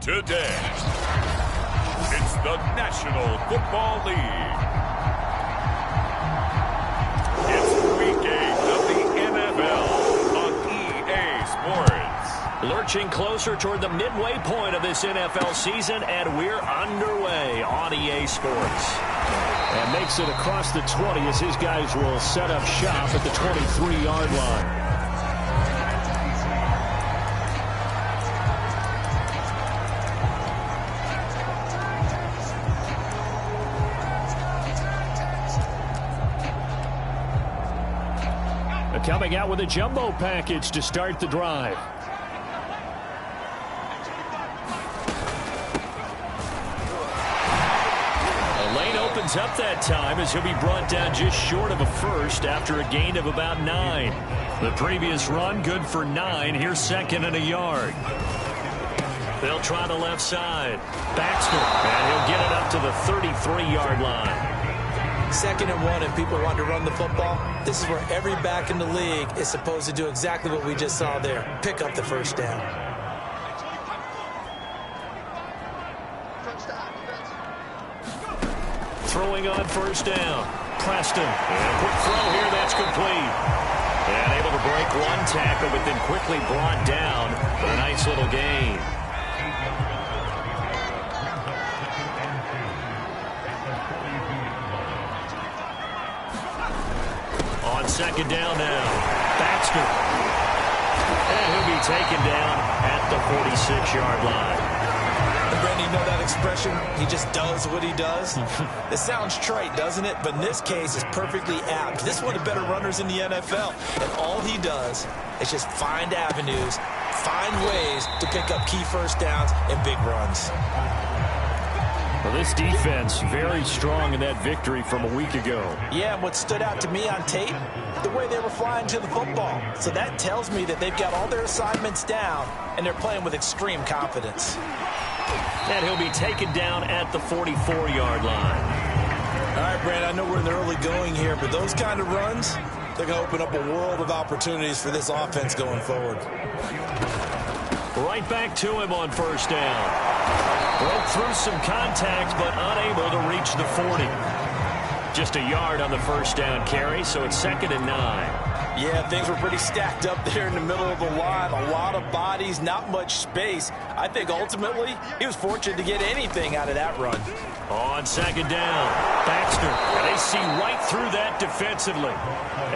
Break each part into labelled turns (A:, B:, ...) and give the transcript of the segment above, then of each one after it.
A: today. It's the National Football League. It's Week 8 of the NFL on EA Sports.
B: Lurching closer toward the midway point of this NFL season, and we're underway on EA Sports.
C: And makes it across the 20 as his guys will set up shop at the 23-yard line. Coming out with a jumbo package to start the drive.
B: The lane opens up that time as he'll be brought down just short of a first after a gain of about 9. The previous run good for 9. Here's second and a yard. They'll try the left side. Baxter, and he'll get it up to the 33-yard line.
D: 2nd and 1, and people want to run the football. This is where every back in the league is supposed to do exactly what we just saw there. Pick up the first down.
B: Throwing on first down. Preston. And a quick throw here. That's complete. And able to break one tackle, but then quickly brought down for a nice little gain. On second down now, Baxter. And he'll be taken down at the 46-yard line.
D: And Brandon, you know that expression? He just does what he does. It sounds trite, doesn't it? But in this case, it's perfectly apt. This is one of the better runners in the NFL. And all he does is just find avenues, find ways to pick up key first downs and big runs.
C: Well, this defense very strong in that victory from a week ago.
D: Yeah, and what stood out to me on tape, the way they were flying to the football. So that tells me that they've got all their assignments down, and they're playing with extreme confidence.
B: And he'll be taken down at the 44-yard line.
D: All right, Brandon, I know we're in the early going here, but those kind of runs, they're going to open up a world of opportunities for this offense going forward.
B: Right back to him on first down. Broke through some contact, but unable to reach the 40. Just a yard on the first down carry, so it's 2nd and 9.
D: Yeah, things were pretty stacked up there in the middle of the line. A lot of bodies, not much space. I think ultimately he was fortunate to get anything out of that run.
B: On second down, Baxter. They see right through that defensively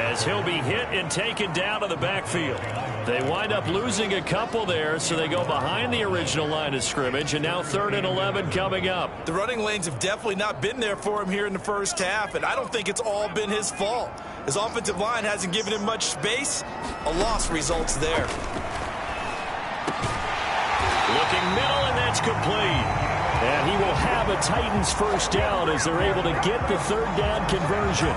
B: as he'll be hit and taken down to the backfield. They wind up losing a couple there, so they go behind the original line of scrimmage, and now 3rd and 11 coming up.
D: The running lanes have definitely not been there for him here in the first half, and I don't think it's all been his fault. His offensive line hasn't given him much space. A loss results there.
B: Looking middle, and that's complete.
C: And he will have a Titans first down as they're able to get the 3rd down conversion.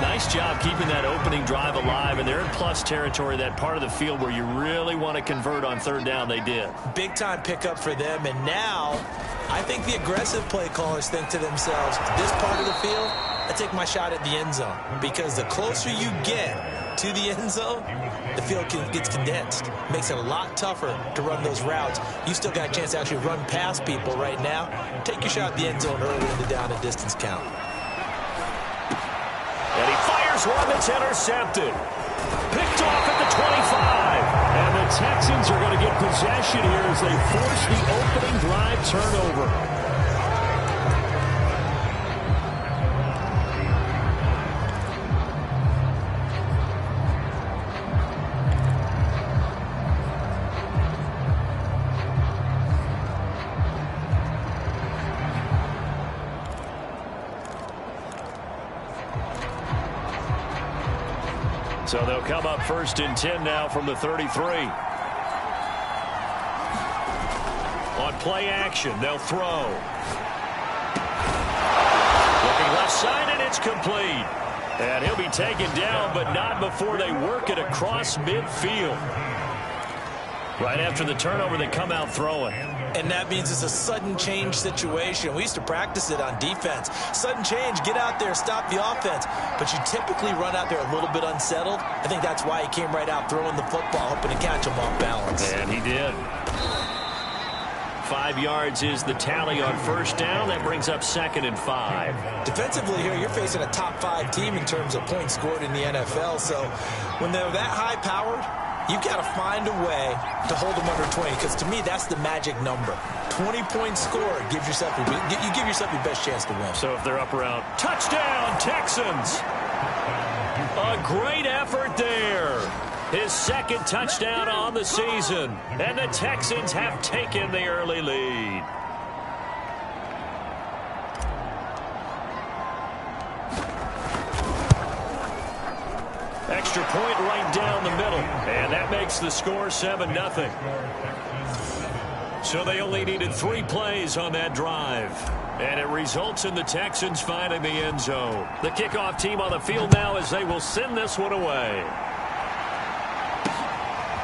B: Nice job keeping that opening drive alive, and they're in plus territory, that part of the field where you really want to convert on 3rd down. They did.
D: Big-time pickup for them, and now I think the aggressive play callers think to themselves, this part of the field, I take my shot at the end zone, because the closer you get to the end zone, the field gets condensed. Makes it a lot tougher to run those routes. You still got a chance to actually run past people right now. Take your shot at the end zone early in the down and distance count.
B: And he fires one that's intercepted. Picked off at the 25.
C: And the Texans are going to get possession here as they force the opening drive turnover.
B: So they'll come up 1st and 10 now from the 33. On play action, they'll throw. Looking left side, and it's complete. And he'll be taken down, but not before they work it across midfield. Right after the turnover, they come out throwing.
D: And that means it's a sudden change situation. We used to practice it on defense. Sudden change, get out there, stop the offense. But you typically run out there a little bit unsettled. I think that's why he came right out throwing the football, hoping to catch him off balance.
B: And he did. 5 yards is the tally on first down. That brings up 2nd and 5.
D: Defensively here, you're facing a top 5 team in terms of points scored in the NFL. So when they're that high-powered, you got to find a way to hold them under 20, because to me, that's the magic number. 20 points scored gives yourself you give yourself your best chance to win.
B: So if they're up around, touchdown, Texans! A great effort there. His 2nd touchdown on the season, and the Texans have taken the early lead. Extra point right down the middle, and that makes the score 7-0. So they only needed 3 plays on that drive, and it results in the Texans finding the end zone. The kickoff team on the field now as they will send this one away.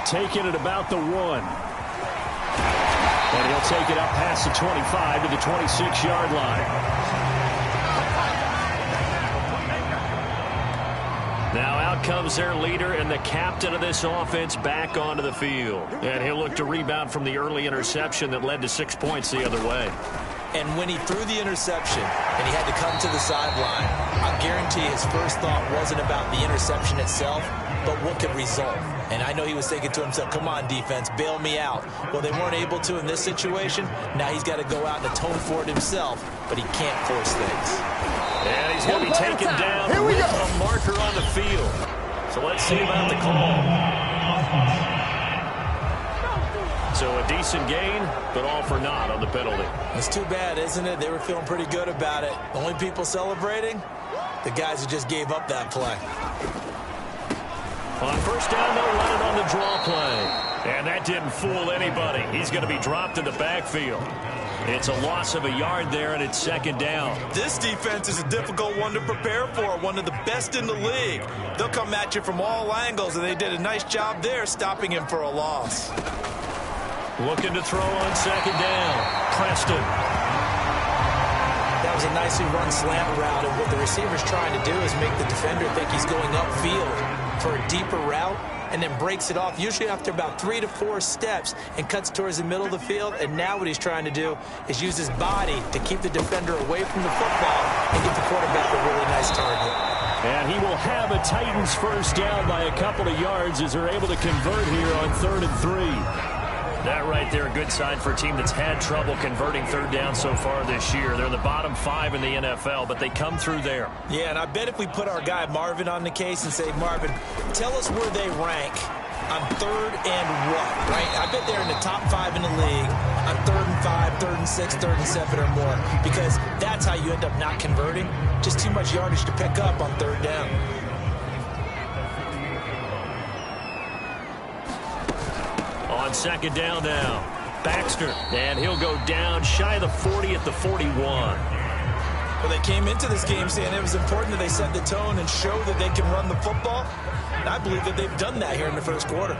C: Taking it about the 1. And he'll take it up past the 25 to the 26-yard line.
B: Now out comes their leader and the captain of this offense back onto the field. And he'll look to rebound from the early interception that led to 6 points the other way.
D: And when he threw the interception and he had to come to the sideline, I guarantee his first thought wasn't about the interception itself, but what could result. And I know he was thinking to himself, come on, defense, bail me out. Well, they weren't able to in this situation. Now he's got to go out and atone for it himself, but he can't force things.
B: And he's going to be taken down with a marker on the field. So let's see about the call. So a decent gain, but all for naught on the penalty.
D: It's too bad, isn't it? They were feeling pretty good about it. The only people celebrating, the guys who just gave up that play.
B: On first down, they'll run it on the draw play. And that didn't fool anybody. He's going to be dropped in the backfield. It's a loss of a yard there, and it's 2nd down.
D: This defense is a difficult one to prepare for, one of the best in the league. They'll come at you from all angles, and they did a nice job there stopping him for a loss.
B: Looking to throw on 2nd down. Preston.
D: That was a nicely run slant route, and what the receiver's trying to do is make the defender think he's going upfield for a deeper route, and then breaks it off, usually after about 3 to 4 steps, and cuts towards the middle of the field. And now what he's trying to do is use his body to keep the defender away from the football and get the quarterback a really nice target.
C: And he will have a Titans first down by a couple of yards as they're able to convert here on 3rd and 3.
B: That right there, a good sign for a team that's had trouble converting 3rd down so far this year. They're in the bottom 5 in the NFL, but they come through there.
D: Yeah, and I bet if we put our guy Marvin on the case and say, Marvin, tell us where they rank on 3rd and what, right? I bet they're in the top 5 in the league on 3rd and 5, 3rd and 6, 3rd and 7 or more, because that's how you end up not converting. Just too much yardage to pick up on 3rd down.
B: On 2nd down now, Baxter, and he'll go down shy of the 40 at the 41.
D: Well, they came into this game saying it was important that they set the tone and show that they can run the football. And I believe that they've done that here in the first quarter.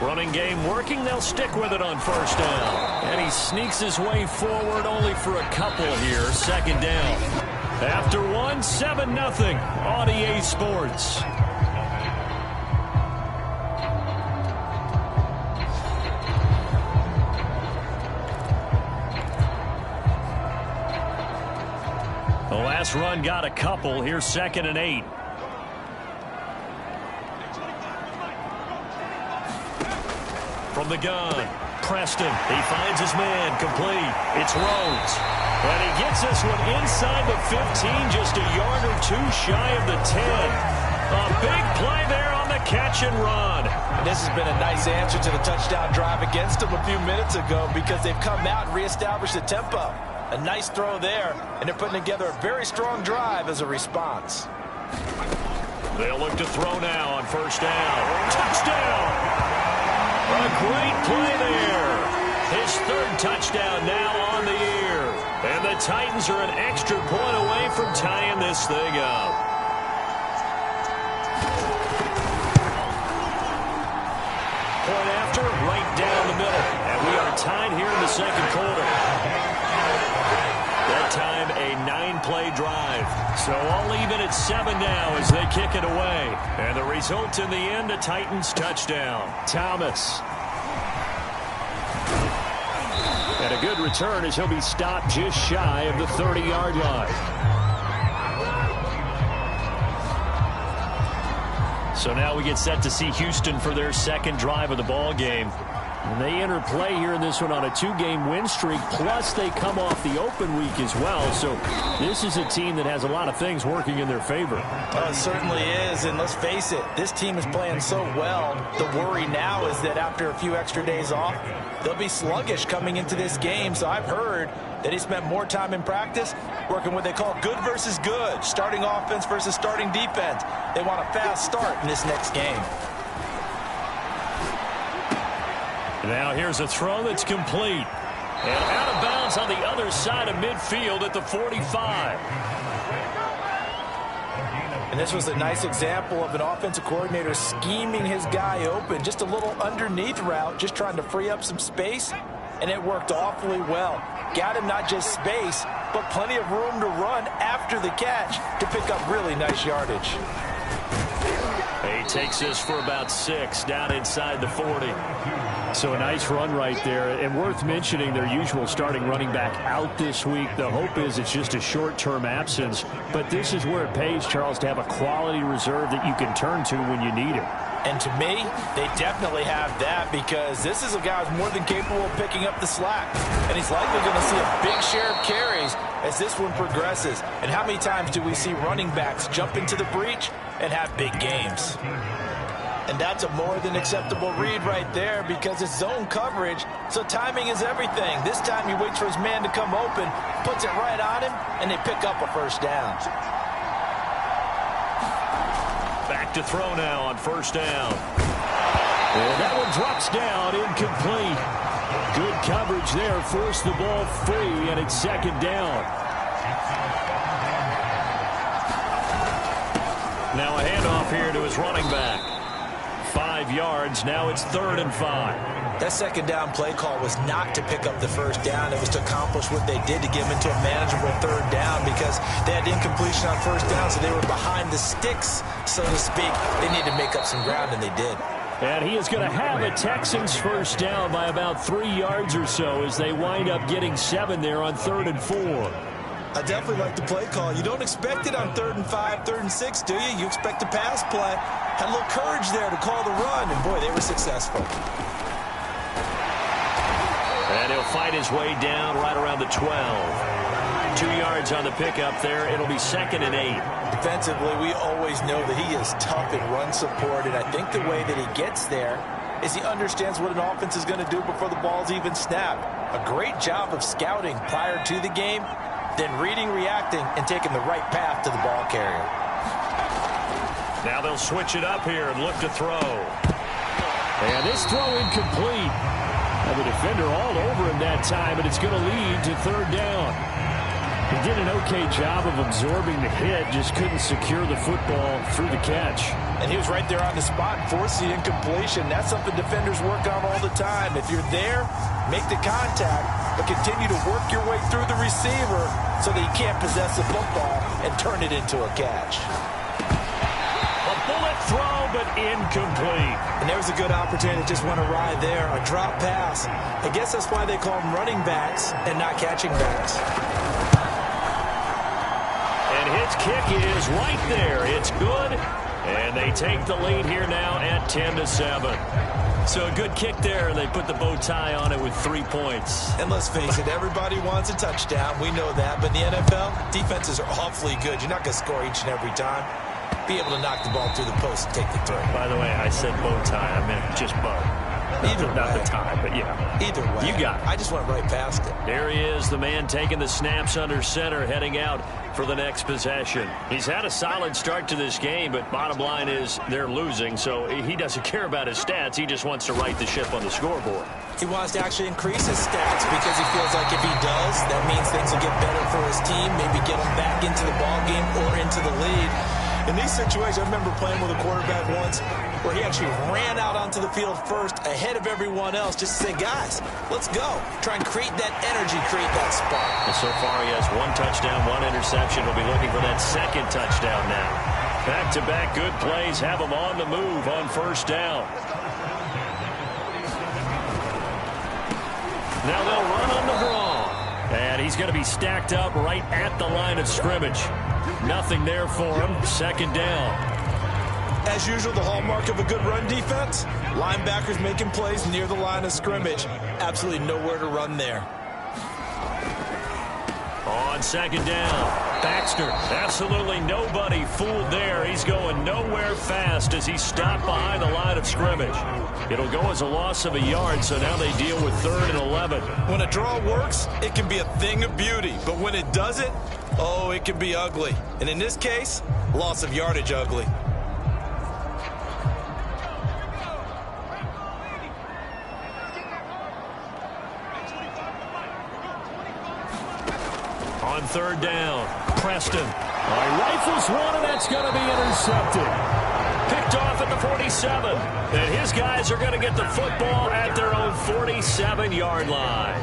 B: Running game working, they'll stick with it on first down. And he sneaks his way forward only for a couple here, 2nd down. After 1, 7-0 on EA Sports. The last run got a couple. Here's 2nd and 8. From the gun, Preston. He finds his man, complete. It's Rhodes. And he gets this one inside the 15, just a yard or 2 shy of the 10. A big play there on the catch and run.
D: And this has been a nice answer to the touchdown drive against them a few minutes ago, because they've come out and reestablished the tempo. A nice throw there, and they're putting together a very strong drive as a response.
B: They'll look to throw now on first down. Touchdown! A great play there. His 3rd touchdown now on the year. And the Titans are an extra point away from tying this thing up. Point after, right down the middle. And we are tied here in the 2nd quarter. That time, a 9-play drive. So all even at 7 now as they kick it away. And the result in the end, a Titans touchdown.
C: Thomas. And a good return as he'll be stopped just shy of the 30-yard line.
B: So now we get set to see Houston for their second drive of the ball game.
C: And they enter play here in this one on a 2-game win streak, plus they come off the open week as well. So this is a team that has a lot of things working in their favor.
D: Oh, it certainly is, and let's face it, this team is playing so well. The worry now is that after a few extra days off, they'll be sluggish coming into this game. So I've heard that he spent more time in practice working what they call good versus good, starting offense versus starting defense. They want a fast start in this next game.
B: Now here's a throw that's complete. And out of bounds on the other side of midfield at the 45.
D: And this was a nice example of an offensive coordinator scheming his guy open. Just a little underneath route, just trying to free up some space. And it worked awfully well. Got him not just space, but plenty of room to run after the catch to pick up really nice yardage.
B: He takes this for about 6 down inside the 40.
C: So a nice run right there, and worth mentioning their usual starting running back out this week. The hope is it's just a short-term absence, but this is where it pays, Charles, to have a quality reserve that you can turn to when you need it.
D: And to me, they definitely have that, because this is a guy who's more than capable of picking up the slack. And he's likely going to see a big share of carries as this one progresses. And how many times do we see running backs jump into the breach and have big games? And that's a more than acceptable read right there, because it's zone coverage, so timing is everything. This time he waits for his man to come open, puts it right on him, and they pick up a first down.
B: Back to throw now on first down.
C: And that one drops down, incomplete. Good coverage there, forced the ball free, and it's second down.
B: Now a handoff here to his running back. 5 yards, now it's 3rd and 5.
D: That second down play call was not to pick up the first down. It was to accomplish what they did, to get them into a manageable 3rd down, because they had incompletion on first down, so they were behind the sticks, so to speak. They needed to make up some ground, and they did.
C: And he is going to have a Texans first down by about 3 yards or so as they wind up getting 7 there on 3rd and 4.
D: I definitely like the play call. You don't expect it on 3rd and 5, 3rd and 6, do you? You expect a pass play. Had a little courage there to call the run, and boy, they were successful.
B: And he'll fight his way down right around the 12. 2 yards on the pickup there. It'll be 2nd and 8.
D: Defensively, we always know that he is tough in run support, and I think the way that he gets there is he understands what an offense is going to do before the ball's even snapped. A great job of scouting prior to the game, then reading, reacting, and taking the right path to the ball carrier.
B: Now they'll switch it up here and look to throw.
C: And this throw incomplete. And the defender all over him that time, and it's going to lead to 3rd down. He did an okay job of absorbing the hit, just couldn't secure the football through the catch.
D: And he was right there on the spot, forced the incompletion. That's something defenders work on all the time. If you're there, make the contact, but continue to work your way through the receiver so that you can't possess the football and turn it into a catch.
B: A bullet throw, but incomplete.
D: And there was a good opportunity to just went awry there, a drop pass. I guess that's why they call them running backs and not catching backs.
B: And his kick is right there. It's good. And they take the lead here now at 10-7. So a good kick there, and they put the bow tie on it with 3 points.
D: And let's face it, everybody wants a touchdown. We know that. But in the NFL, defenses are awfully good. You're not going to score each and every time. Be able to knock the ball through the post and take the throw.
B: By the way, I said bow tie. I meant just bow.
D: Either way.
B: Not the tie, but yeah.
D: Either way.
B: You got it.
D: I just went right past it.
B: There he is, the man taking the snaps under center, heading out for the next possession. He's had a solid start to this game, but bottom line is they're losing, so he doesn't care about his stats. He just wants to right the ship on the scoreboard.
D: He wants to actually increase his stats because he feels like if he does, that means things will get better for his team, maybe get him back into the ball game or into the lead. In these situations, I remember playing with a quarterback once where he actually ran out onto the field first ahead of everyone else just to say, guys, let's go. Try and create that energy, create that spark.
B: And so far, he has 1 touchdown, 1 interception. He'll be looking for that second touchdown now. Back-to-back good plays have him on the move on first down. Now they'll run on the draw. And he's going to be stacked up right at the line of scrimmage. Nothing there for him. Second down.
D: As usual, the hallmark of a good run defense, linebackers making plays near the line of scrimmage. Absolutely nowhere to run there.
B: On second down, Baxter. Absolutely nobody fooled there. He's going nowhere fast as he stopped behind the line of scrimmage. It'll go as a loss of a yard, so now they deal with 3rd and 11.
D: When a draw works, it can be a thing of beauty. But when it doesn't, oh, it can be ugly. And in this case, loss of yardage ugly.
B: On third down, Preston. Rifles one, and that's going to be intercepted. Picked off at the 47. And his guys are going to get the football at their own 47-yard line.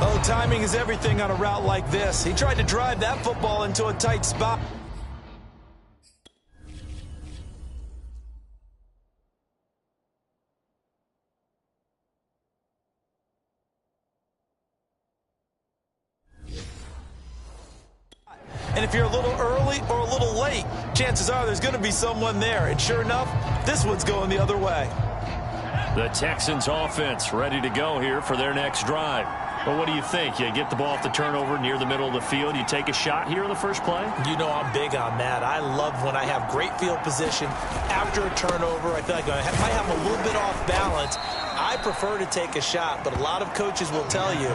D: Oh, timing is everything on a route like this. He tried to drive that football into a tight spot. And if you're a little early or a little late, chances are there's going to be someone there. And sure enough, this one's going the other way.
B: The Texans offense ready to go here for their next drive. Well, what do you think? You get the ball off the turnover near the middle of the field. You take a shot here in the first play?
D: You know I'm big on that. I love when I have great field position. After a turnover, I feel like I might have a little bit off balance. I prefer to take a shot, but a lot of coaches will tell you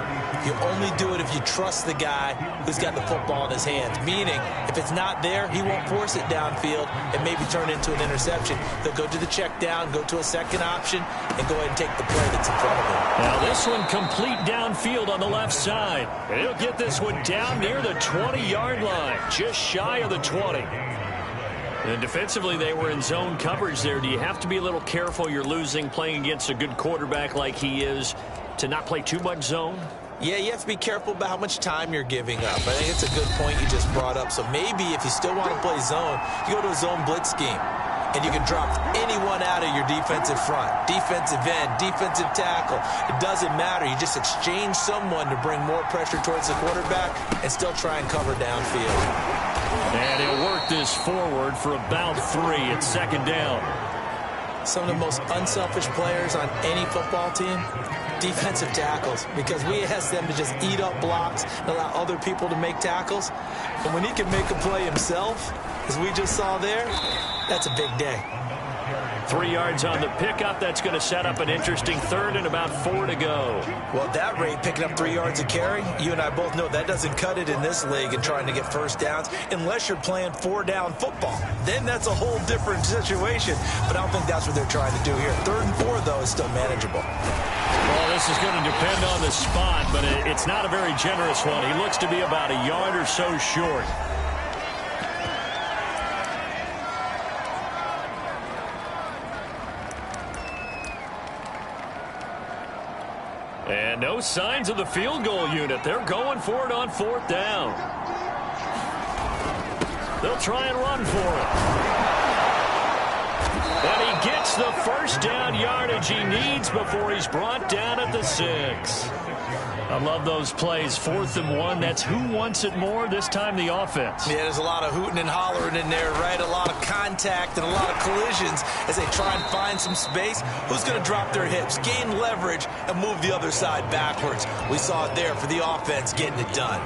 D: only do it if you trust the guy who's got the football in his hands. Meaning, if it's not there, he won't force it downfield and maybe turn into an interception. They'll go to the check down, go to a second option, and go ahead and take the play that's in front of him.
B: Now this one complete downfield on the left side. And he'll get this one down near the 20-yard line, just shy of the 20. And defensively, they were in zone coverage there. Do you have to be a little careful you're losing playing against a good quarterback like he is to not play too much zone?
D: Yeah, you have to be careful about how much time you're giving up. I think it's a good point you just brought up. So maybe if you still want to play zone, you go to a zone blitz scheme. And you can drop anyone out of your defensive front, defensive end, defensive tackle. It doesn't matter. You just exchange someone to bring more pressure towards the quarterback and still try and cover downfield.
B: And he'll work this forward for about 3 at second down.
D: Some of the most unselfish players on any football team, defensive tackles, because we ask them to just eat up blocks and allow other people to make tackles. And when he can make a play himself, as we just saw there, that's a big day.
B: 3 yards on the pickup. That's going to set up an interesting 3rd and about 4 to go.
D: Well, at that rate, picking up 3 yards a carry, you and I both know that doesn't cut it in this league and trying to get first downs unless you're playing 4-down football. Then that's a whole different situation. But I don't think that's what they're trying to do here. 3rd and 4, though, is still manageable.
B: Well, this is going to depend on the spot, but it's not a very generous one. He looks to be about a yard or so short. And no signs of the field goal unit. They're going for it on 4th down. They'll try and run for it. And he gets the first down yardage he needs before he's brought down at the 6. I love those plays. 4th and 1. That's who wants it more, this time the offense.
D: Yeah, there's a lot of hooting and hollering in there, right? A lot of contact and a lot of collisions as they try and find some space. Who's going to drop their hips, gain leverage, and move the other side backwards? We saw it there for the offense getting it done.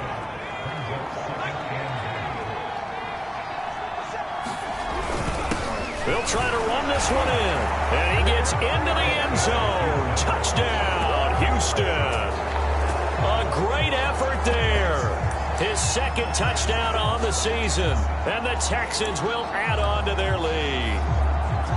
B: They'll try to run this one in. And he gets into the end zone. Touchdown, Houston. A great effort there. His 2nd touchdown on the season. And the Texans will add on to their lead.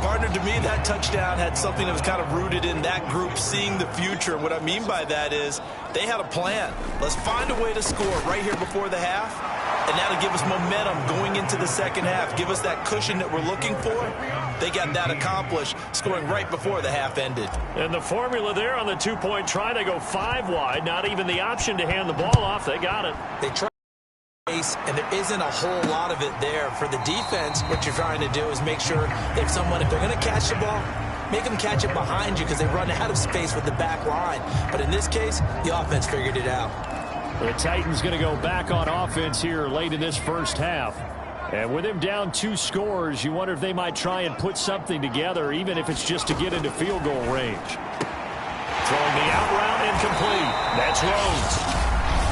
D: Partner, to me, that touchdown had something that was kind of rooted in that group seeing the future. What I mean by that is they had a plan. Let's find a way to score right here before the half. and that'll give us momentum going into the second half, give us that cushion that we're looking for. They got that accomplished, scoring right before the half ended.
C: And the formula there on the two-point try, they go 5 wide, not even the option to hand the ball off. They got it.
D: They try, and there isn't a whole lot of it there. For the defense, what you're trying to do is make sure if they're going to catch the ball, make them catch it behind you because they run out of space with the back line. But in this case, the offense figured it out.
C: The Titans going to go back on offense here late in this first half. And with him down 2 scores, you wonder if they might try and put something together, even if it's just to get into field goal range. Throwing the out route incomplete. That's Rhodes.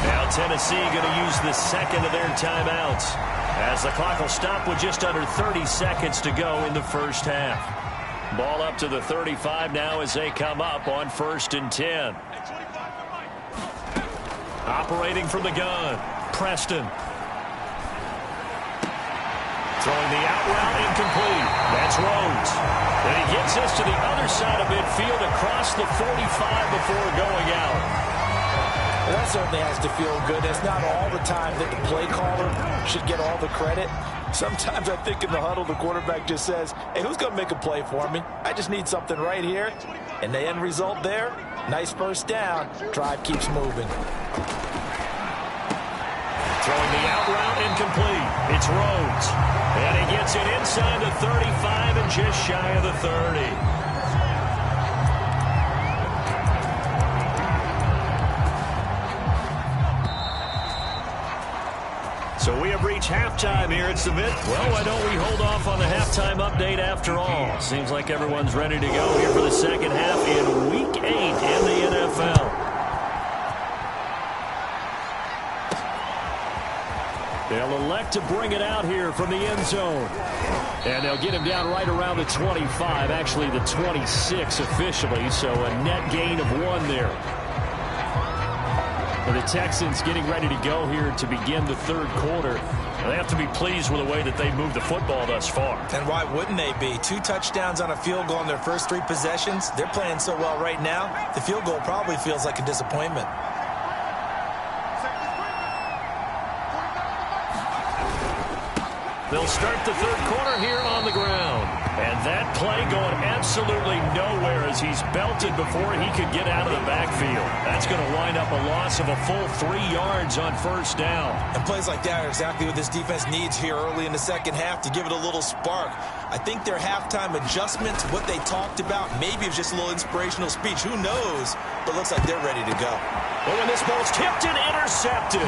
C: Now Tennessee going to use the second of their timeouts, as the clock will stop with just under 30 seconds to go in the first half. Ball up to the 35 now as they come up on 1st and 10. Operating from the gun, Preston. Throwing the out route incomplete. That's Rhodes. And he gets this to the other side of midfield across the 45 before going out.
D: Well, that certainly has to feel good. It's not all the time that the play caller should get all the credit. Sometimes I think in the huddle, the quarterback just says, hey, who's going to make a play for me? I just need something right here. And the end result there, nice first down. Drive keeps moving.
C: Throwing the out route incomplete. It's Rhodes. And he gets it inside the 35 and just shy of the 30. So we have reached halftime here at Submit. Well, why don't we hold off on the halftime update after all? Seems like everyone's ready to go here for the second half in Week 8 in the NFL. They'll elect to bring it out here from the end zone. And they'll get him down right around the 25, actually the 26 officially, so a net gain of 1 there. For the Texans getting ready to go here to begin the third quarter. They have to be pleased with the way that they moved the football thus far.
D: And why wouldn't they be? 2 touchdowns on a field goal in their first 3 possessions. They're playing so well right now, the field goal probably feels like a disappointment.
C: They'll start the third quarter here on the ground. And that play going absolutely nowhere as he's belted before he could get out of the backfield. That's going to wind up a loss of a full 3 yards on first down.
D: And plays like that are exactly what this defense needs here early in the second half to give it a little spark. I think their halftime adjustments, what they talked about, maybe it was just a little inspirational speech. Who knows? But looks like they're ready to go.
C: Oh, and this ball's tipped and intercepted.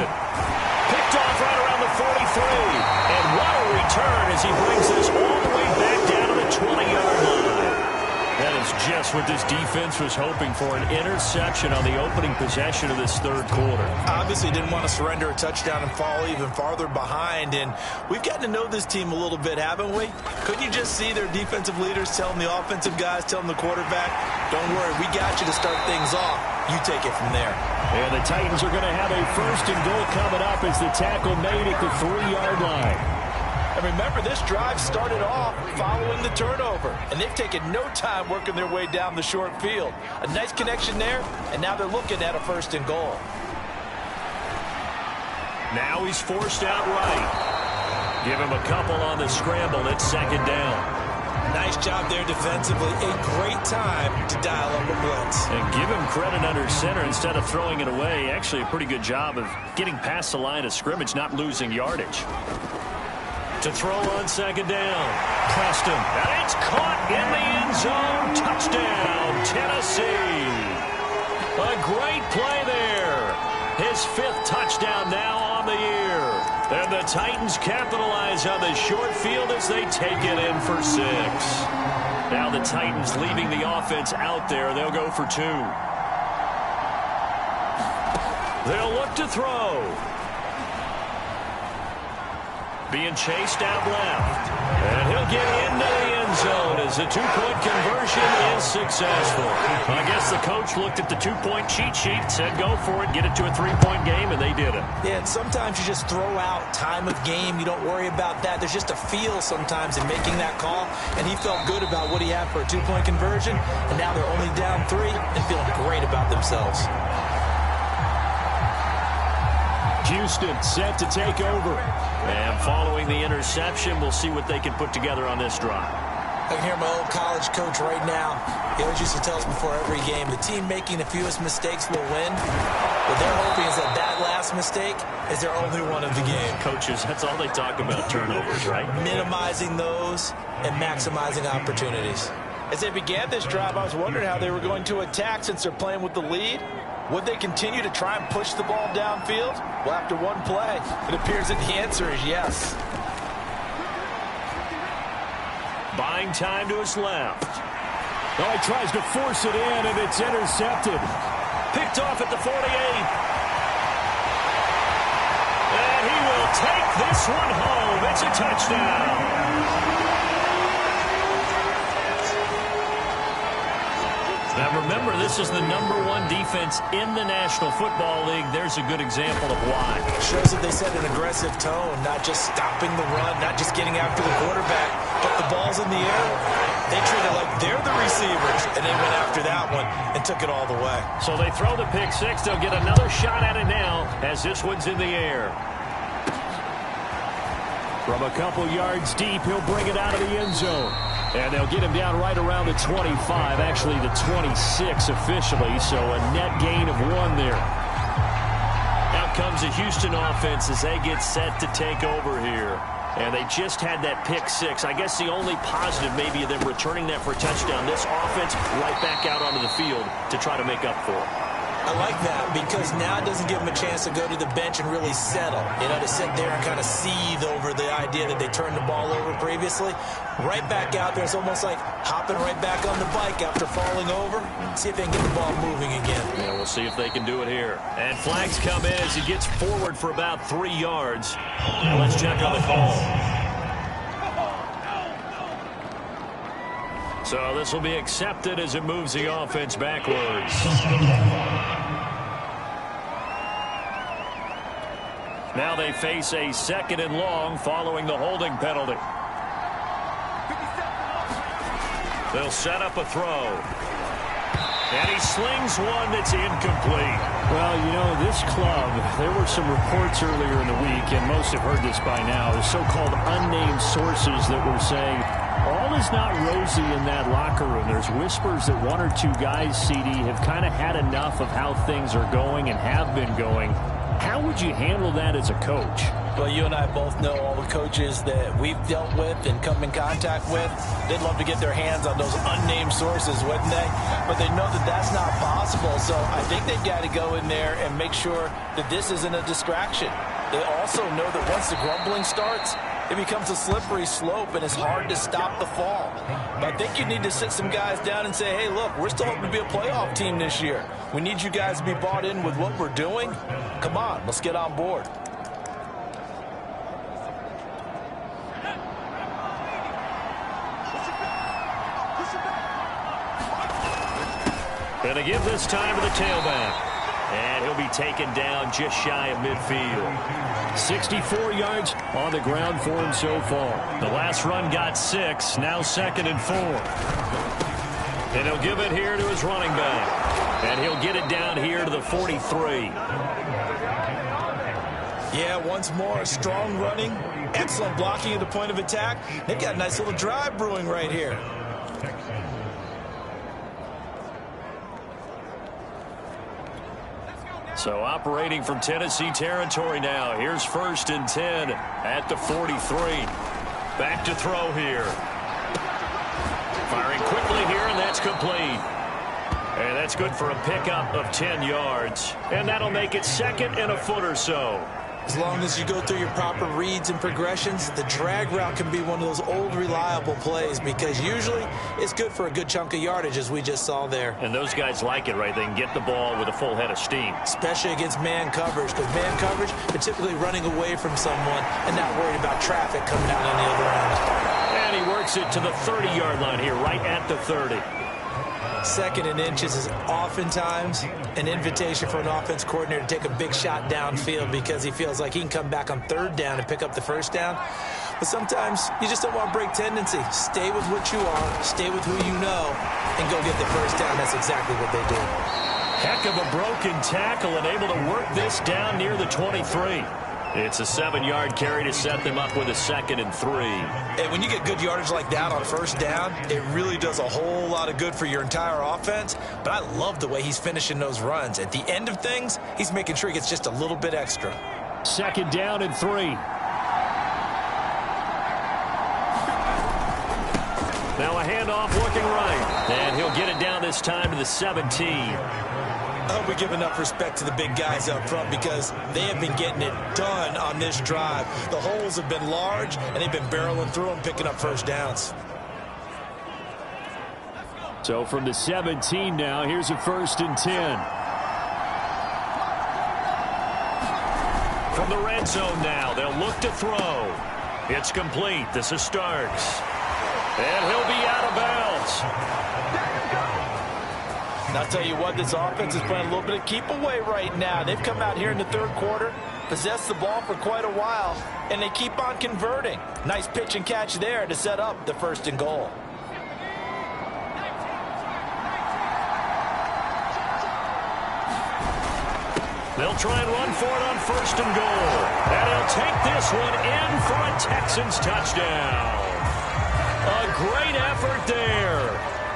C: Picked off right around the 43. And what a return as he brings this all the way back down to the 20-yard line. That is just what this defense was hoping for, an interception on the opening possession of this third quarter.
D: Obviously didn't want to surrender a touchdown and fall even farther behind. And we've gotten to know this team a little bit, haven't we? Couldn't you just see their defensive leaders telling the offensive guys, telling the quarterback, don't worry, we got you to start things off. You take it from there.
C: And the Titans are going to have a 1st and goal coming up as the tackle made at the 3-yard line.
D: And remember, this drive started off following the turnover. And they've taken no time working their way down the short field. A nice connection there, and now they're looking at a 1st and goal.
C: Now he's forced out right. Give him a couple on the scramble at 2nd down.
D: Nice job there defensively. A great time to dial up a blitz.
C: And give him credit under center instead of throwing it away. Actually, a pretty good job of getting past the line of scrimmage, not losing yardage. To throw on 2nd down. Preston. And it's caught in the end zone. Touchdown, Tennessee. A great play there. His 5th touchdown now on the year. And the Titans capitalize on the short field as they take it in for 6. Now the Titans leaving the offense out there. They'll go for 2. They'll look to throw. Being chased out left. And he'll get into the end zone as the 2-point conversion is successful. I guess the coach looked at the 2-point cheat sheet, said go for it, get it to a 3-point game, and they did it.
D: Yeah, and sometimes you just throw out time of game. You don't worry about that. There's just a feel sometimes in making that call, and he felt good about what he had for a 2-point conversion, and now they're only down 3 and feeling great about themselves.
C: Houston set to take over.
B: And following the interception, we'll see what they can put together on this drive.
D: I can hear my old college coach right now. He always used to tell us before every game, the team making the fewest mistakes will win. What they're hoping is that last mistake is their only one of the game.
B: Coaches, that's all they talk about, turnovers, right?
D: Minimizing those and maximizing opportunities.
E: As they began this drive, I was wondering how they were going to attack since they're playing with the lead. Would they continue to try and push the ball downfield? Well, after one play, it appears that the answer is yes.
B: Buying time to his left.
C: Oh, he tries to force it in, and it's intercepted.
B: Picked off at the 48. And he will take this one home. It's a touchdown. Now remember, this is the #1 defense in the National Football League. There's a good example of why.
D: Shows that they set an aggressive tone, not just stopping the run, not just getting after the quarterback, but the ball's in the air. They treat it like they're the receivers, and they went after that one and took it all the way.
B: So they throw the pick six. They'll get another shot at it now as this one's in the air.
C: From a couple yards deep, he'll bring it out of the end zone. And they'll get him down right around the 25, actually the 26 officially, so a net gain of 1 there.
B: Out comes the Houston offense as they get set to take over here. And they just had that pick six. I guess the only positive maybe of them returning that for a touchdown. This offense right back out onto the field to try to make up for it.
D: I like that because now it doesn't give them a chance to go to the bench and really settle. You know, to sit there and kind of seethe over the idea that they turned the ball over previously. Right back out there. It's almost like hopping right back on the bike after falling over. See if they can get the ball moving again.
B: Yeah, we'll see if they can do it here. And flags come in as he gets forward for about 3 yards. Now let's check on the call. So this will be accepted as it moves the offense backwards. Now they face a 2nd and long following the holding penalty. They'll set up a throw. And he slings one that's incomplete.
C: Well, you know, this club, there were some reports earlier in the week, and most have heard this by now, the so-called unnamed sources that were saying all is not rosy in that locker room. There's whispers that 1 or 2 guys, CD, have kind of had enough of how things are going and have been going. How would you handle that as a coach?
E: Well, you and I both know all the coaches that we've dealt with and come in contact with. They'd love to get their hands on those unnamed sources, wouldn't they? But they know that that's not possible. So I think they've got to go in there and make sure that this isn't a distraction. They also know that once the grumbling starts, it becomes a slippery slope, and it's hard to stop the fall. But I think you need to sit some guys down and say, hey, look, we're still hoping to be a playoff team this year. We need you guys to be bought in with what we're doing. Come on, let's get on board.
B: Going to give this time to the tailback. And he'll be taken down just shy of midfield.
C: 64 yards on the ground for him so far.
B: The last run got 6, now 2nd and 4. And he'll give it here to his running back. And he'll get it down here to the 43.
D: Yeah, once more, strong running, excellent blocking at the point of attack. They've got a nice little drive brewing right here.
B: So operating from Tennessee territory now. Here's 1st and 10 at the 43. Back to throw here. Firing quickly here, and that's complete. And that's good for a pickup of 10 yards. And that'll make it 2nd and a foot or so.
D: As long as you go through your proper reads and progressions, the drag route can be one of those old reliable plays because usually it's good for a good chunk of yardage, as we just saw there.
B: And those guys like it, right? They can get the ball with a full head of steam.
D: Especially against man coverage, because man coverage, they're typically running away from someone and not worried about traffic coming out on the other end.
B: And he works it to the 30-yard line here, right at the 30.
D: 2nd and inches is oftentimes an invitation for an offense coordinator to take a big shot downfield because he feels like he can come back on 3rd down and pick up the 1st down. But sometimes you just don't want to break tendency. Stay with what you are, stay with who you know, and go get the 1st down. That's exactly what they do.
B: Heck of a broken tackle and able to work this down near the 23. It's a 7-yard carry to set them up with a 2nd and 3.
D: And when you get good yardage like that on first down, it really does a whole lot of good for your entire offense. But I love the way he's finishing those runs. At the end of things, he's making sure he gets just a little bit extra.
C: 2nd down and 3. Now a handoff looking right.
B: And he'll get it down this time to the 17.
D: I hope we give enough respect to the big guys up front because they have been getting it done on this drive. The holes have been large, and they've been barreling through them, picking up first downs.
C: So from the 17 now, here's a 1st and 10.
B: From the red zone now, they'll look to throw. It's complete. This is Starks. And he'll be out of bounds.
E: And I'll tell you what, this offense is playing a little bit of keep away right now. They've come out here in the 3rd quarter, possessed the ball for quite a while, and they keep on converting. Nice pitch and catch there to set up the 1st and goal.
B: They'll try and run for it on 1st and goal. And he'll take this one in for a Texans touchdown. A great effort there.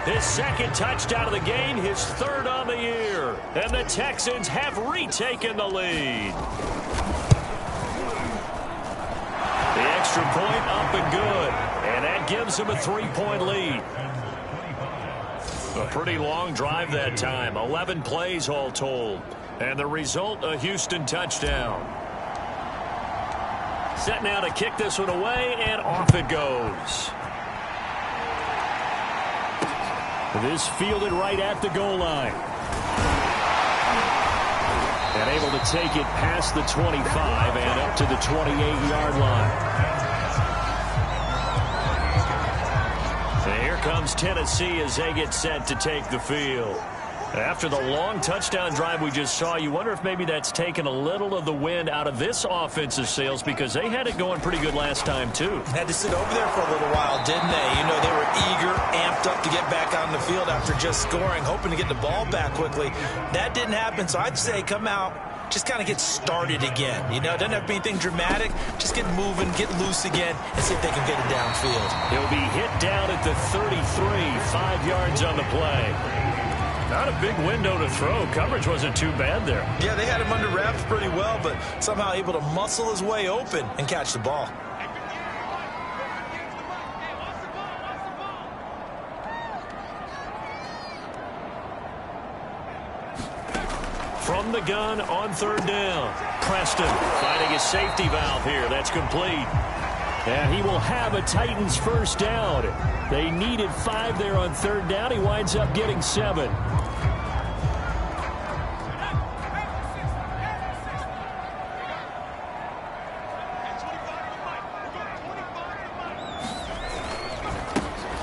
B: His 2nd touchdown of the game, his 3rd on the year. And the Texans have retaken the lead. The extra point up and good. And that gives him a 3-point lead. A pretty long drive that time. 11 plays all told. And the result, a Houston touchdown. Set now to kick this one away, and off it goes.
C: This fielded right at the goal line. And able to take it past the 25 and up to the 28-yard line.
B: And here comes Tennessee as they get set to take the field. After the long touchdown drive we just saw, you wonder if maybe that's taken a little of the wind out of this offensive sails because they had it going pretty good last time, too.
D: Had to sit over there for a little while, didn't they? You know, they were eager, amped up to get back on the field after just scoring, hoping to get the ball back quickly. That didn't happen, so I'd say come out, just kind of get started again. You know, it doesn't have to be anything dramatic. Just get moving, get loose again, and see if they can get it downfield.
B: He'll be hit down at the 33, 5 yards on the play. Not a big window to throw. Coverage wasn't too bad there.
D: Yeah, they had him under wraps pretty well, but somehow able to muscle his way open and catch the ball.
B: From the gun on 3rd down. Preston finding his safety valve here. That's complete.
C: And he will have a Titans 1st down. They needed 5 there on 3rd down. He winds up getting 7.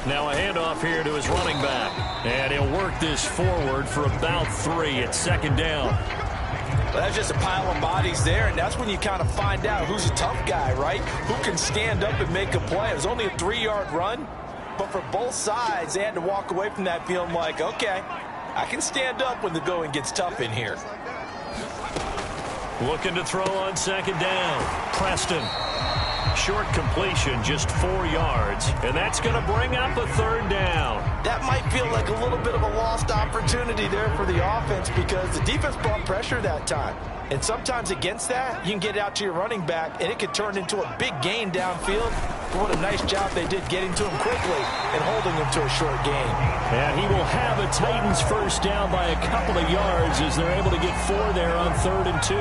B: Now a handoff here to his running back. And he'll work this forward for about 3 at 2nd down.
E: Well, that's just a pile of bodies there, and that's when you kind of find out who's a tough guy, right? Who can stand up and make a play. It was only a 3-yard run, but for both sides, they had to walk away from that feeling like, okay, I can stand up when the going gets tough in here.
B: Looking to throw on 2nd down. Preston. Short completion, just 4 yards, and that's going to bring up a 3rd down.
E: That might feel like a little bit of a lost opportunity there for the offense because the defense brought pressure that time. And sometimes against that, you can get it out to your running back, and it could turn into a big gain downfield. But what a nice job they did getting to him quickly and holding him to a short gain.
C: And he will have a Titans 1st down by a couple of yards as they're able to get 4 there on 3rd and 2.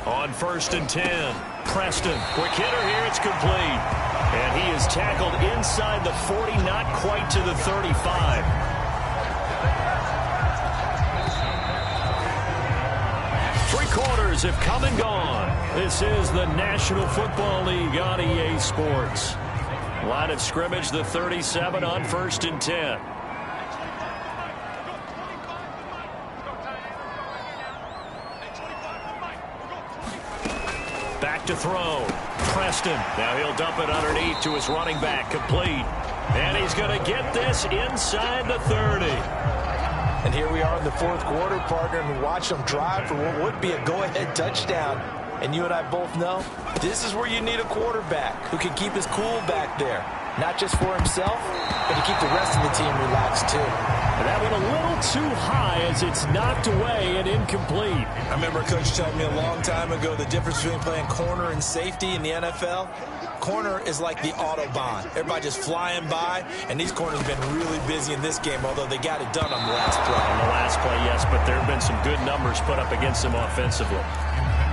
B: On 1st and 10, Preston. Quick hitter here, it's complete. And he is tackled inside the 40, not quite to the 35. Three quarters have come and gone. This is the National Football League on EA Sports. Line of scrimmage, the 37 on 1st and 10. Back back to throw. Preston. Now he'll dump it underneath to his running back. Complete. And he's going to get this inside the 30.
E: And here we are in the fourth quarter, partner, and we watch them drive for what would be a go-ahead touchdown. And you and I both know this is where you need a quarterback who can keep his cool back there. Not just for himself, but to keep the rest of the team relaxed, too.
C: And that went a little too high as it's knocked away and incomplete.
D: I remember a coach telling me a long time ago the difference between playing corner and safety in the NFL. Corner is like the Autobahn. Everybody just flying by, and these corners have been really busy in this game, although they got it done on the last play.
B: On the last play, yes, but there have been some good numbers put up against them offensively.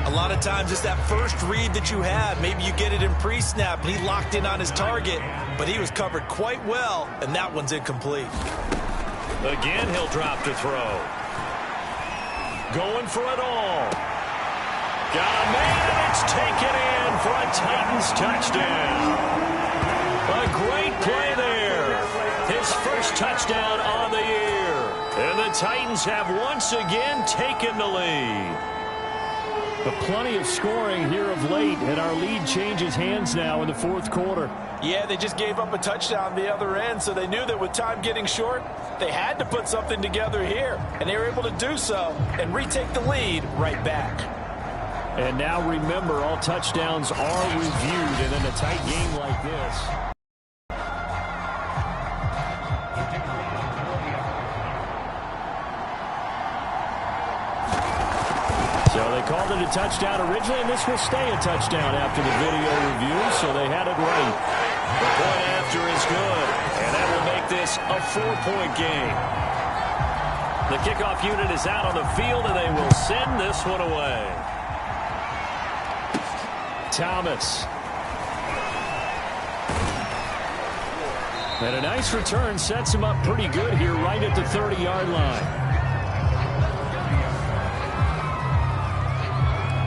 D: A lot of times it's that first read that you have. Maybe you get it in pre-snap, and he locked in on his target, but he was covered quite well, and that one's incomplete.
B: Again, he'll drop to throw. Going for it all. Got a man, and it's taken in for a Titans touchdown. A great play there. His first touchdown on the year. And the Titans have once again taken the lead.
C: But plenty of scoring here of late, and our lead changes hands now in the fourth quarter.
E: Yeah, they just gave up a touchdown the other end, so they knew that with time getting short, they had to put something together here. And they were able to do so and retake the lead right back.
C: And now remember, all touchdowns are reviewed, and in a tight game like this. So they called it a touchdown originally, and this will stay a touchdown after the video review, so they had it right.
B: The point after is good, and that will make this a 4-point game. The kickoff unit is out on the field, and they will send this one away.
C: Thomas. And a nice return sets him up pretty good here right at the 30-yard line.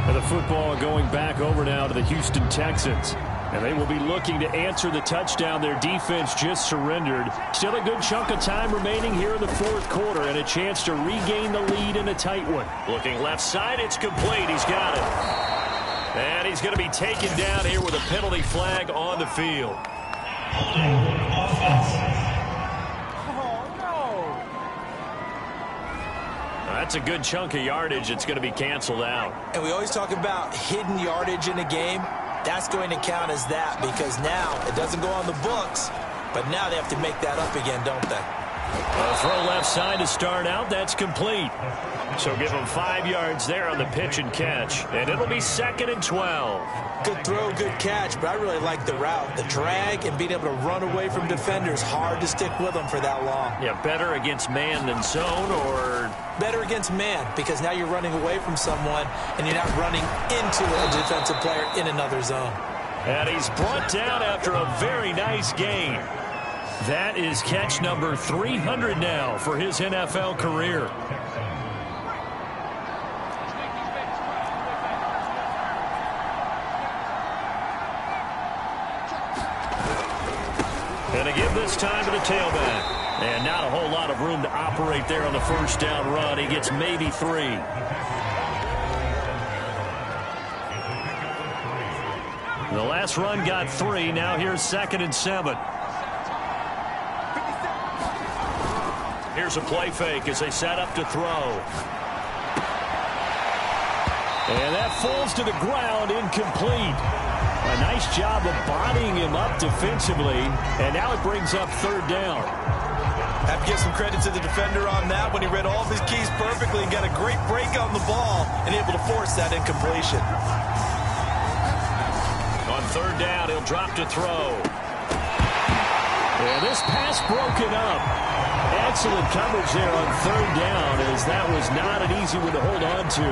C: And the football going back over now to the Houston Texans. And they will be looking to answer the touchdown their defense just surrendered. Still a good chunk of time remaining here in the fourth quarter and a chance to regain the lead in a tight one.
B: Looking left side, it's complete. He's got it. And he's going to be taken down here with a penalty flag on the field. That's a good chunk of yardage. It's going to be canceled out.
D: And we always talk about hidden yardage in a game. That's going to count as that because now it doesn't go on the books, but now they have to make that up again, don't they?
B: A throw left side to start out. That's complete. So give them 5 yards there on the pitch and catch. And it'll be 2nd and 12.
D: Good throw, good catch, but I really like the route. The drag and being able to run away from defenders, hard to stick with them for that long.
B: Yeah, better against man than zone or...
D: Better against man because now you're running away from someone and you're not running into a defensive player in another zone.
B: And he's brought down after a very nice gain. That is catch number 300 now for his NFL career. And to give this time to the tailback. And not a whole lot of room to operate there on the first down run. He gets maybe 3. The last run got 3. Now here's 2nd and 7. Here's a play fake as they set up to throw.
C: And that falls to the ground, incomplete. A nice job of bodying him up defensively, and now it brings up 3rd down.
D: Have to give some credit to the defender on that when he read all of his keys perfectly and got a great break on the ball and able to force that incompletion.
B: On 3rd down, he'll drop to throw.
C: And this pass broken up. Excellent coverage there on 3rd down as that was not an easy one to hold on to.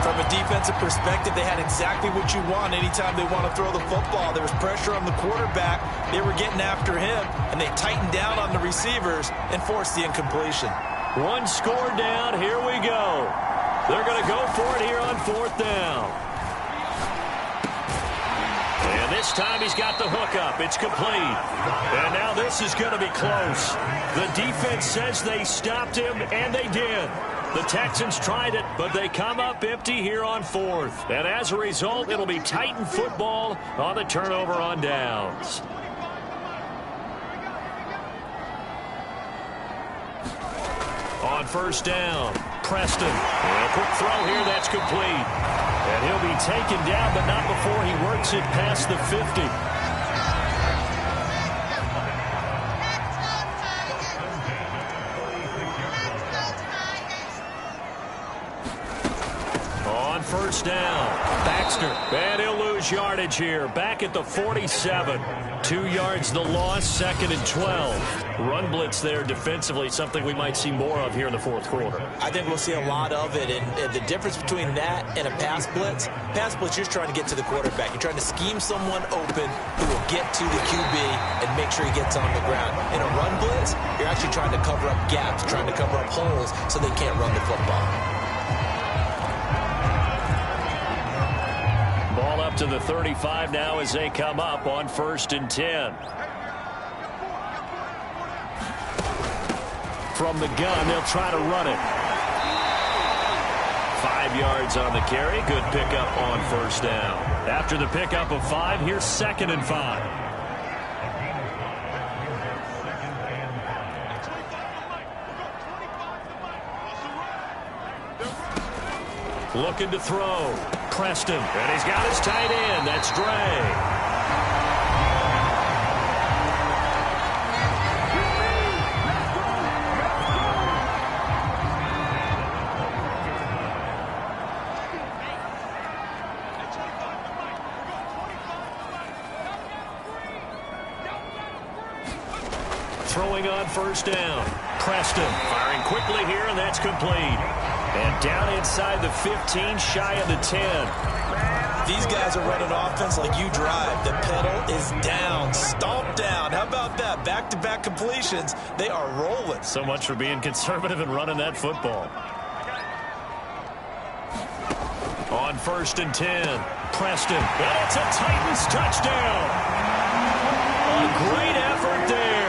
D: From a defensive perspective, they had exactly what you want anytime they want to throw the football. There was pressure on the quarterback. They were getting after him, and they tightened down on the receivers and forced the incompletion.
B: 1 score down. Here we go. They're going to go for it here on 4th down. And this time he's got the hook up. It's complete. And now this is going to be close. The defense says they stopped him, and they did. The Texans tried it, but they come up empty here on 4th. And as a result, it'll be Titan football on the turnover on downs. On 1st down, Preston. A quick throw here, that's complete. And he'll be taken down, but not before he works it past the 50. On 1st down, Baxter. And he'll lose yardage here. Back at the 47. 2 yards the loss, 2nd and 12. Run blitz there defensively, something we might see more of here in the 4th quarter.
D: I think we'll see a lot of it, and the difference between that and a pass blitz, you're just trying to get to the quarterback. You're trying to scheme someone open who will get to the QB and make sure he gets on the ground. In a run blitz, you're actually trying to cover up gaps, trying to cover up holes so they can't run the football.
B: Ball up to the 35 now as they come up on 1st and 10. From the gun, they'll try to run it. 5 yards on the carry. Good pickup on 1st down. After the pickup of 5, here's 2nd and 5. Looking to throw. Preston. And he's got his tight end. That's Dre. Throwing on 1st down. Preston firing quickly here, and that's complete. And down inside the 15, shy of the 10.
D: These guys are running offense like you drive. The pedal is down, stomped down. How about that? Back-to-back completions. They are rolling.
B: So much for being conservative and running that football. On 1st and 10, Preston. And it's a Titans touchdown. A great effort there.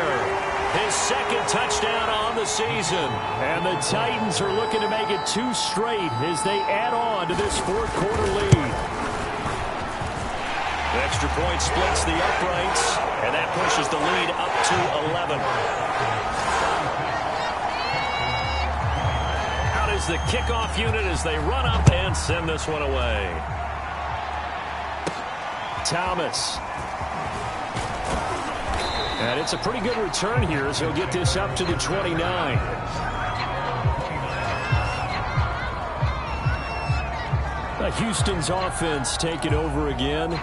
B: His 2nd touchdown on the season. And the Titans are looking to make it 2 straight as they add on to this 4th quarter lead. The extra point splits the uprights, and that pushes the lead up to 11. Out is the kickoff unit as they run up and send this one away. Thomas. And it's a pretty good return here as he'll get this up to the 29. Houston's offense take it over again.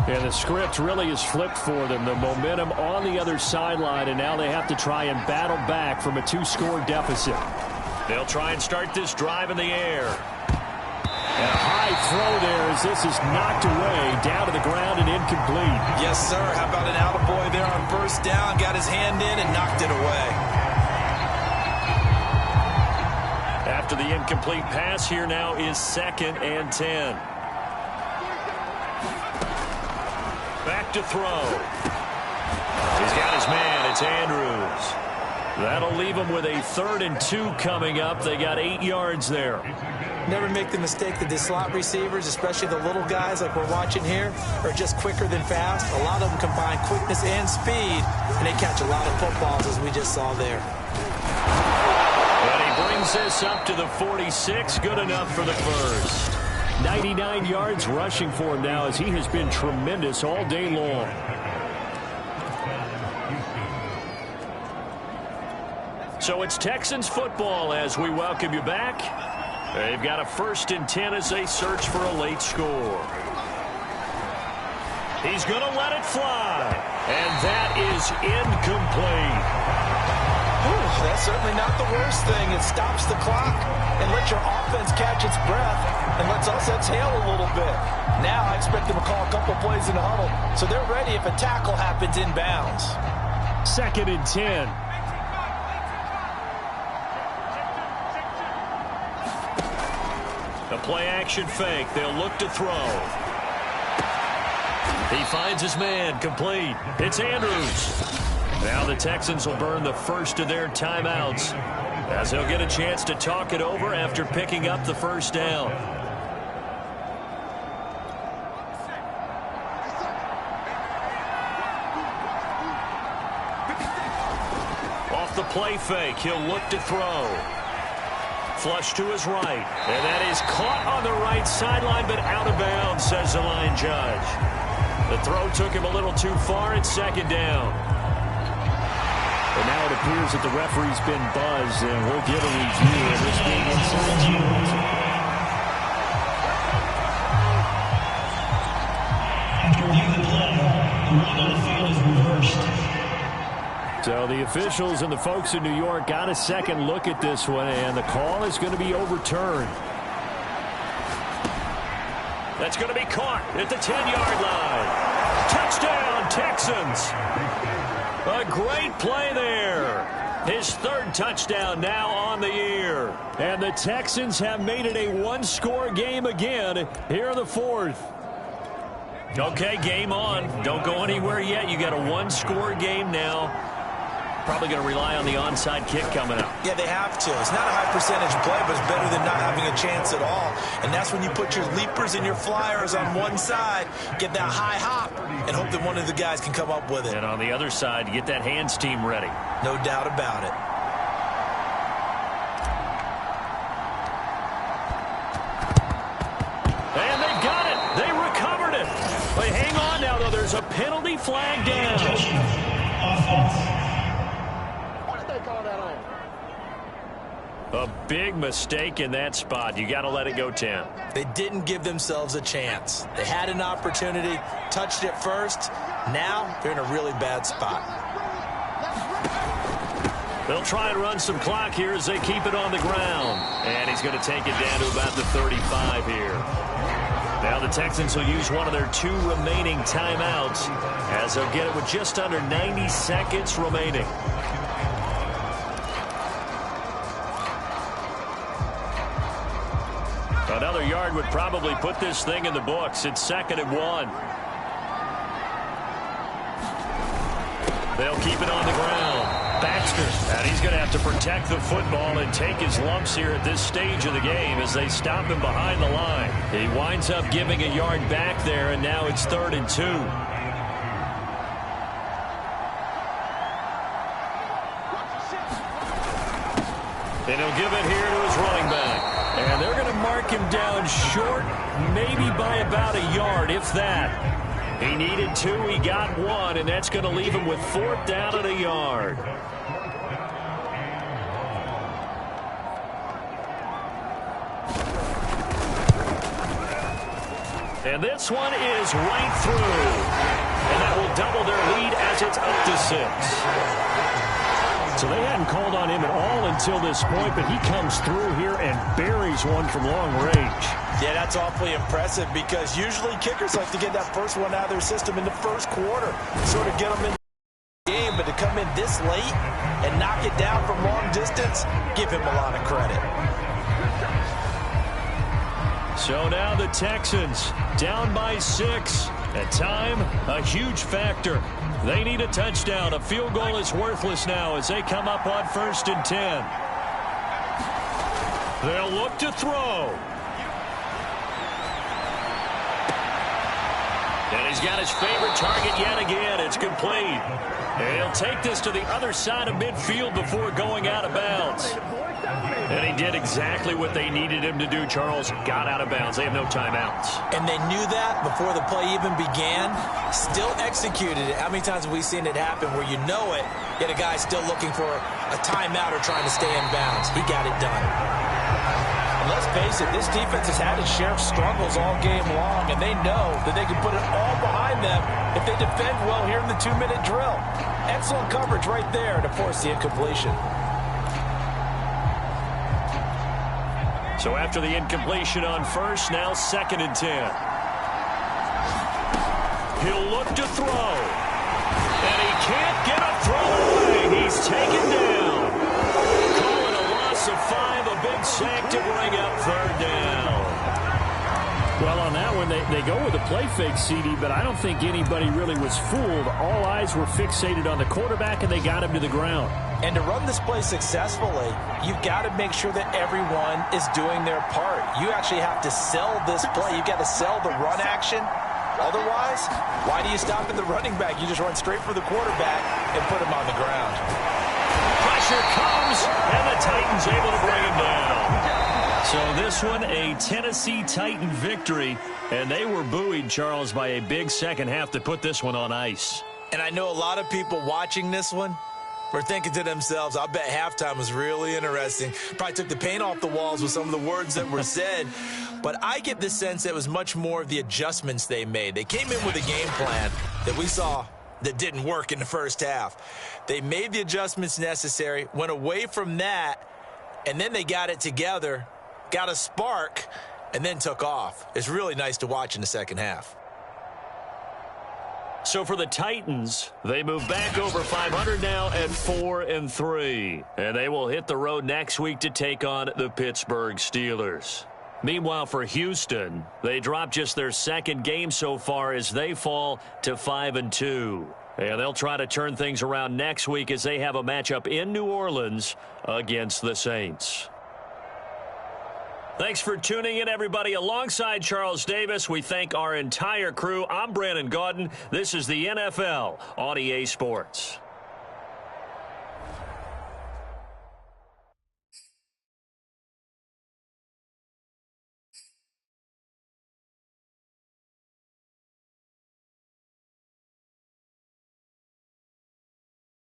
B: And the script really is flipped for them. The momentum on the other sideline, and now they have to try and battle back from a 2-score deficit. They'll try and start this drive in the air. And a high throw there as this is knocked away, down to the ground and incomplete.
D: Yes, sir. How about an attaboy there on 1st down? Got his hand in and knocked it away.
B: After the incomplete pass, here now is 2nd and 10. Back to throw. He's got his man. It's Andrews. That'll leave him with a 3rd and 2 coming up. They got 8 yards there.
D: Never make the mistake that the slot receivers, especially the little guys like we're watching here, are just quicker than fast. A lot of them combine quickness and speed, and they catch a lot of footballs, as we just saw there.
B: And he brings this up to the 46. Good enough for the 1st. 99 yards rushing for him now as he has been tremendous all day long. So it's Texans football as we welcome you back. They've got a 1st and 10 as they search for a late score. He's going to let it fly. And that is incomplete.
D: That's certainly not the worst thing. It stops the clock and lets your offense catch its breath and lets us exhale a little bit. Now I expect them to call a couple plays in the huddle so they're ready if a tackle happens inbounds.
B: 2nd and 10. The play action fake. They'll look to throw. He finds his man. Complete. It's Andrews. Now the Texans will burn the first of their timeouts. as he'll get a chance to talk it over after picking up the first down. Off the play fake, he'll look to throw. Flush to his right, and that is caught on the right sideline, but out of bounds, says the line judge. The throw took him a little too far. It's second down.
C: And now it appears that the referee's been buzzed, and we'll give a review of this being inside.
F: After reviewing the play, the rule on the field is reversed.
C: So the officials and the folks in New York got a second look at this one, and the call is going to be overturned.
B: That's going to be caught at the 10-yard line. Touchdown, Texans. A great play there. His third touchdown now on the year.
C: And the Texans have made it a one-score game again here in the fourth.
B: Okay, game on. Don't go anywhere yet. You got a one-score game now. Probably going to rely on the onside kick coming up.
D: Yeah, they have to. It's not a high percentage play, but it's better than not having a chance at all. And that's when you put your leapers and your flyers on one side, get that high hop, and hope that one of the guys can come up with it.
B: And on the other side, get that hands team ready.
D: No doubt about it.
B: And they've got it. They recovered it. But hang on now, though. There's a penalty flag down.
F: Offense.
B: A big mistake in that spot. You got to let it go 10.
D: They didn't give themselves a chance. They had an opportunity, touched it first. Now they're in a really bad spot.
B: They'll try and run some clock here as they keep it on the ground. And he's going to take it down to about the 35 here. Now the Texans will use one of their 2 remaining timeouts as they'll get it with just under 90 seconds remaining. Another yard would probably put this thing in the books. It's 2nd and 1. They'll keep it on the ground. Baxter, and he's going to have to protect the football and take his lumps here at this stage of the game as they stop him behind the line. He winds up giving a yard back there, and now it's 3rd and 2. And he'll give it here to his running back. And they're going to mark him down short, maybe by about a yard, if that. He needed 2, he got 1, and that's going to leave him with 4th down and a yard. And this one is right through. And that will double their lead as it's up to 6.
C: So they hadn't called on him at all until this point, but he comes through here and buries one from long range.
D: Yeah, that's awfully impressive because usually kickers like to get that first one out of their system in the first quarter, sort of get them in the game, but to come in this late and knock it down from long distance, give him a lot of credit.
B: So now the Texans down by 6. At time, a huge factor. They need a touchdown. A field goal is worthless now as they come up on 1st and 10. They'll look to throw. And he's got his favorite target yet again. It's complete. And he'll take this to the other side of midfield before going out of bounds. And he did exactly what they needed him to do, Charles. Got out of bounds. They have no timeouts.
D: And they knew that before the play even began. Still executed it. How many times have we seen it happen where you know it, yet a guy's still looking for a timeout or trying to stay in bounds? He got it done. And let's face it, this defense has had its share of struggles all game long, and they know that they can put it all behind them if they defend well here in the 2-minute drill. Excellent coverage right there to force the incompletion.
B: So after the incompletion on 1st, now 2nd and 10. He'll look to throw. And he can't get a throw away. He's taken down. Call it a loss of 5, a big sack to bring up 3rd down.
C: Well, on that one, they go with a play fake, CD, but I don't think anybody really was fooled. All eyes were fixated on the quarterback, and they got him to the ground.
E: And to run this play successfully, you've got to make sure that everyone is doing their part. You actually have to sell this play. You've got to sell the run action. Otherwise, why do you stop at the running back? You just run straight for the quarterback and put him on the ground.
B: Pressure comes, and the Titans able to bring him down. So this one, a Tennessee Titan victory, and they were buoyed, Charles, by a big second half to put this one on ice.
D: And I know a lot of people watching this one were thinking to themselves, I bet halftime was really interesting. Probably took the paint off the walls with some of the words that were said. But I get the sense that it was much more of the adjustments they made. They came in with a game plan that we saw that didn't work in the first half. They made the adjustments necessary, went away from that, and then they got it together, got a spark, and then took off. It's really nice to watch in the second half.
B: So for the Titans, they move back over 500 now at 4-3. And they will hit the road next week to take on the Pittsburgh Steelers. Meanwhile, for Houston, they drop just their second game so far as they fall to 5-2. And they'll try to turn things around next week as they have a matchup in New Orleans against the Saints. Thanks for tuning in, everybody. Alongside Charles Davis, we thank our entire crew. I'm Brandon Gaudin. This is the NFL on EA Sports.